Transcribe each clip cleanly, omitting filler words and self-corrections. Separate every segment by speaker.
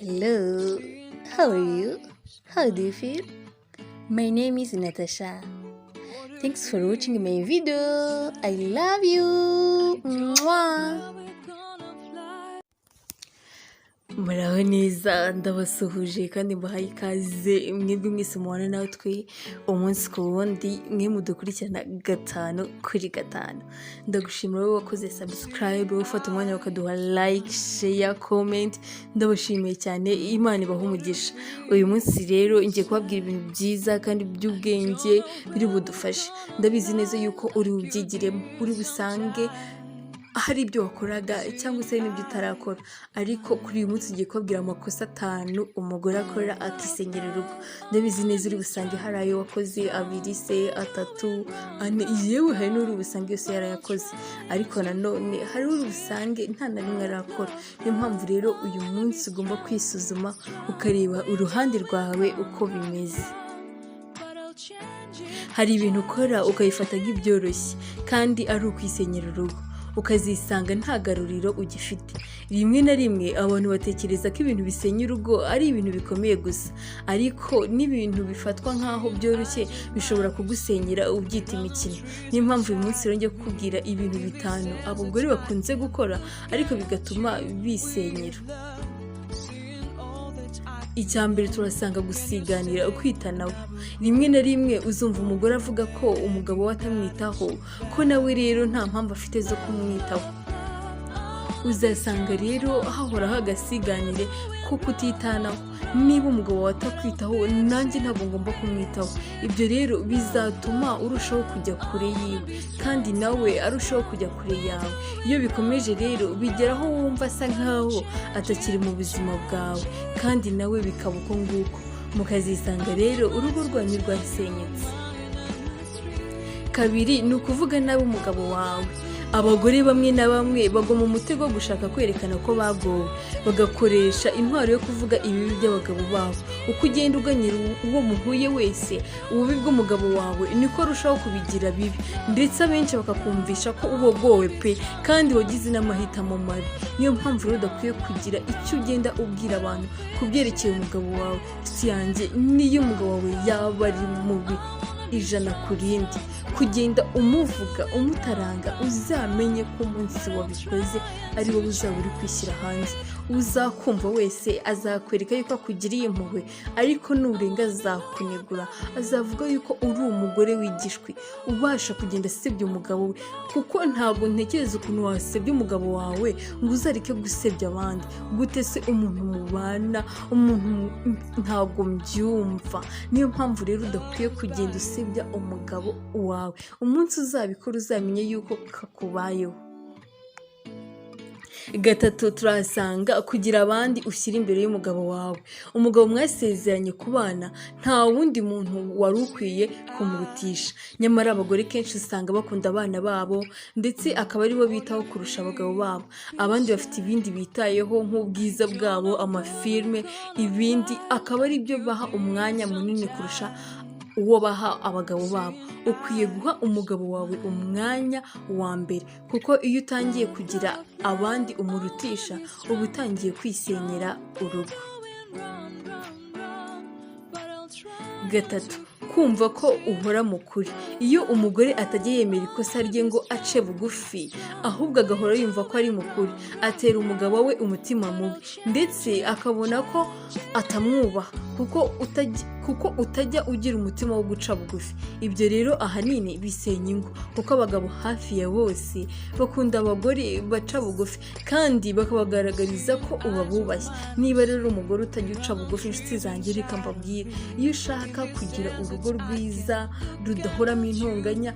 Speaker 1: Hello, how are you? How do you feel? My name is Natasha. Thanks for watching my video. I love you. Mwah. Muraho neza ndabasuhuje kandi mbahaye ikaze mwebwe mwese mubana natwe umunsi ku wundi mwe mudukurikirana gatanu kuri gatanu. Ndagushimira wowe wakoze subscribe, wowe ufata umwanya bakaduha like, share, comment. Ndabashimiye cyane, Imana ibahe umugisha. Uyu munsi rero ngiye kubabwira ibintu byiza kandi by'ubwenge biri budufashe. Ndabizi neza yuko uri bubyigiremo, uri busange hari ibyo wakoraga cyangwa se n'ibyo utarakora, ariko kuri uyu munsi ugiye kubabwira amakosa 5 umugore akora akisenyera urugo. Ndabizi neza uri busange hari ayo wakoze 2 se 3 4, yewe hari n'uri busange yose yarayakoze, ariko nanone hari uri busange nta na rimwe arakora. Niyo mpamvu rero uyu munsi ugomba kwisuzuma ukareba uruhande rwawe uko bimeze. Hari ibintu ukora ukayifata nk'ibyoroshye kandi ari ukwisenyera urugo, ukazisanga nta garuriro ugifite. Rimwe na rimwe abantu batekereza ko ibintu bisenya urugo ari ibintu bikomeye gusa, ariko n'ibintu bifatwa nk'aho byoroshye bishobora kugusenyera ubyita imikino. Niyo mpamvu uyu munsi rero ngiye kukubwira ibintu 5 abagore bakunze gukora ariko bigatuma bisenyera. Icyambere turasanga gusiganira ukwitanaho. Rimwe na rimwe uzumva umugore avuga ko umugabo we atamwitaho, ko nawe rero nta mpamvu afite zo kumwitaho. Uzasanga rero hahoraho agasiganire ko kutitanaho. Niba umugabo wawe atakwitaho, nanjye ntabwo ngomba kumwitaho. Ibyo rero bizatuma urushaho kujya kure yiwe kandi nawe arushaho kujya kure yawe. Iyo bikomeje rero bigeraho wumva asa nkaho atakiri mu buzima bwawe kandi nawe bikaba uko nguko, mukazisanga rero urugo rwanyu rwasenyutse. Kabiri ni ukuvuga nabi umugabo wawe. Abagore bamwe na bamwe bagwa mu mutego wo gushaka kwerekana ko bagowe, bagakoresha intwaro yo kuvuga ibibi by'abagabo babo. Uko ugenda uganyira uwo muhuye wese ububi bw'umugabo wawe, niko arushaho kubigira bibi, ndetse abenshi bakakumvisha ko ubogowe pe kandi wagize n'amahitamo mabi. Niyo mpamvu rero udakwiye kugira icyo ugenda ubwira abantu ku byerekeye umugabo wawe. Nshuti yanjye, niyo umugabo wawe yaba ari mubi 100 ku rindi, kugenda umuvuga umutaranga, uzamenye ko umunsi wabikoze ari wowe uzaba uri kwishyira hanze. Uzakumva wese azakwereka yuko akugiriye impuhwe, ariko nurenga azakunegura, azavuga yuko uri umugore w'igishwi ubasha kugenda asebya umugabo we. Kuko ntabwo ntekereza ukuntu wasebya umugabo wawe ngo uzareke gusebya abandi. Gute se umuntu mubana, umuntu ntabwo mbyumva. Niyo mpamvu rero udakwiye kugenda usebya umugabo wawe. Umunsi uzabikora uzamenye yuko kakubayeho. Gatatu turasanga kugira abandi ushyira imbere y'umugabo wawe. Umugabo mwasezeranye kubana nta wundi muntu wari ukwiye kumurutisha. Nyamara abagore kenshi usanga bakunda abana babo ndetse akaba ari bo bitaho kurusha abagabo babo. Abandi bafite ibindi bitayeho nk'ubwiza bwabo, amafilme, ibindi akaba ari byo baha umwanya munini kurusha uwo baha abagabo babo. Ukwiye guha umugabo wawe umwanya wa mbere, kuko iyo utangiye kugira abandi umurutisha uba utangiye kwisenyera urugo. Gatatu, kumva ko uhora mu kuri. Iyo umugore atajya yemera ikosa rye ngo ace bugufi, ahubwo agahora yumva ko ari mukuri, atera umugabo we umutima mubi ndetse akabona ko atamwubaha kuko utajya ugira umutima wo guca bugufi. Ibyo rero ahanini bisenya ingo, kuko abagabo hafi ya bose bakunda abagore baca bugufi kandi bakabagaragariza ko ubabubashye. Niba rero umugore utajya uca bugufi, inshuti zanjye reka mbabwire, iyo ushaka kugira urugo rwiza rudahoramo intonganya,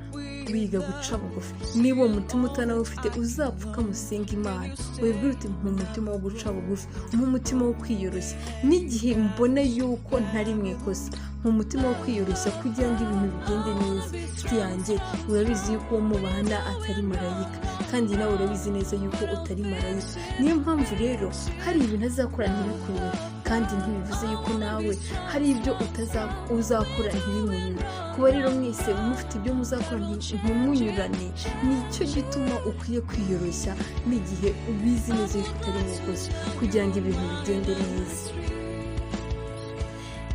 Speaker 1: wiga guca bugufi. Niba uwo mutima utanawufite, uzapfuka musenga Imana, wibwire uti mu mutima wo guca bugufi, mu mutima wo kwiyoroshya. N'igihe mbona yuko ntari mu ikosa, mu mutima wo kwiyoroshya kugira ngo ibintu bigende neza. Nshuti yanjye, urabizi yuko uwo mubana atari marayika kandi nawe urabizi neza yuko utari marayika. Niyo mpamvu rero hari ibintu azakora ntibikubere kandi ntibivuze yuko nawe hari ibyo uzakora ntibimunyure. Kuba rero mwese mufite ibyo muzakora ntimunyurane, nicyo gituma ukwiye kwiyoroshya n'igihe ubizi neza yuko utari umukozi, kugira ngo ibintu bigende neza.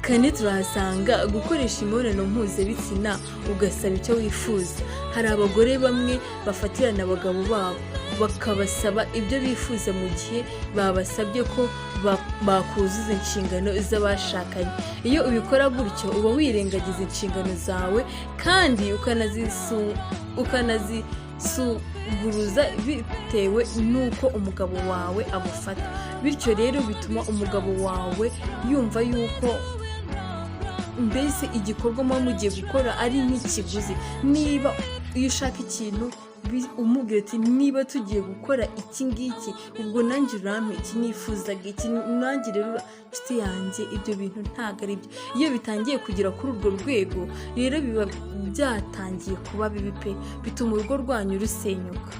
Speaker 1: Kane, turahasanga gukoresha imibonano mpuzabitsina ugasaba icyo wifuza. Hari abagore bamwe bafatirana abagabo babo bakabasaba ibyo bifuza mu gihe babasabye ko bakuzuza inshingano z'abashakanye. Iyo ubikora gutyo uba wirengagiza inshingano zawe kandi ukanazisuguruza bitewe n'uko umugabo wawe agufata. Bityo rero bituma umugabo wawe yumva yuko mbese igikorwa muba mugiye gukora ari nk'ikiguzi. Niba iyo ushaka ikintu umubwira ati niba tugiye gukora iki ngiki, ubwo nanjye urampe iki nifuzaga iki, nanjye rero nshuti yanjye ibyo bintu ntabwo ari byo. Iyo bitangiye kugera kuri urwo rwego rero biba byatangiye kuba bibi pe, bituma urugo rwanyu rusenyuka.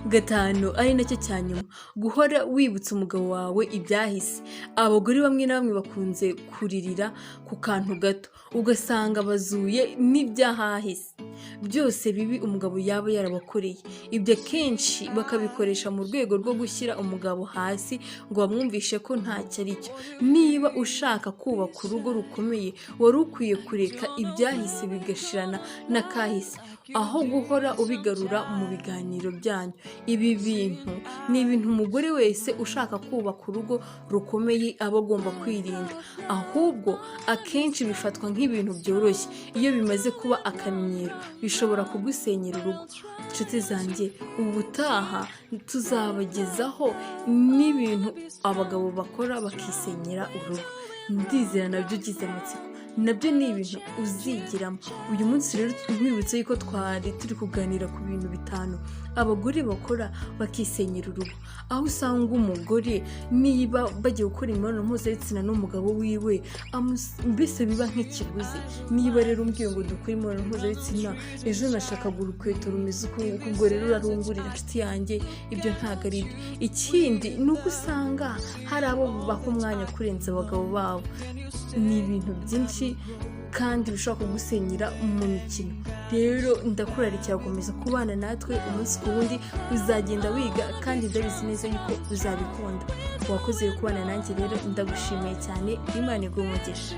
Speaker 1: Gatanu, ari nacyo cya nyuma, guhora wibutsa umugabo wawe ibyahise. Abagore bamwe na bamwe bakunze kuririra ku kantu gato, ugasanga bazuye n'ibyahahise byose bibi umugabo yaba yarabakoreye. Ibyo akenshi bakabikoresha mu rwego rwo gushyira umugabo hasi ngo bamwumvishe ko ntacyo ari cyo. Niba ushaka kubaka urugo rukomeye, wari ukwiye kureka ibyahise bigashirana n'akahise, aho guhora ubigarura mu biganiro byanyu. Ibi bintu ni ibintu umugore wese ushaka kubaka urugo rukomeye aba agomba kwirinda, ahubwo akenshi bifatwa nk'ibintu byoroshye. Iyo bimaze kuba akamenyero bishobora kugusenyera urugo. Inshuti zanjye, ubutaha tuzabagezaho n'ibintu abagabo bakora bakisenyera urugo. Ndizera nabyo ugize amatsiko, nabyo ni ibintu uzigiramo. Uyu munsi rero nkwibutse yuko twari turi kuganira ku bintu 5 abagore bakora bakisenyera urugo, aho usanga umugore niba bagiye gukora imibonano mpuzabitsina n'umugabo wiwe mbese biba nk'ikiguzi. Niba rero umbwiye ngo dukore imibonano mpuzabitsina, ejo nashakaga urukweto rumeze ubwo rero urarungurira. Inshuti yanjye, ibyo ntabwo ari byo. Ikindi ni uko usanga hari abo baha umwanya kurenza abagabo babo. Ni ibintu byinshi kandi bishobora kugusenyera mu mikino. Rero ndakurarikira gukomeza kubana natwe umunsi ku wundi, uzagenda wiga kandi ndabizi neza yuko uzabikunda. Wakoze kubana nanjye rero, ndagushimiye cyane. Imana iguhe umugisha.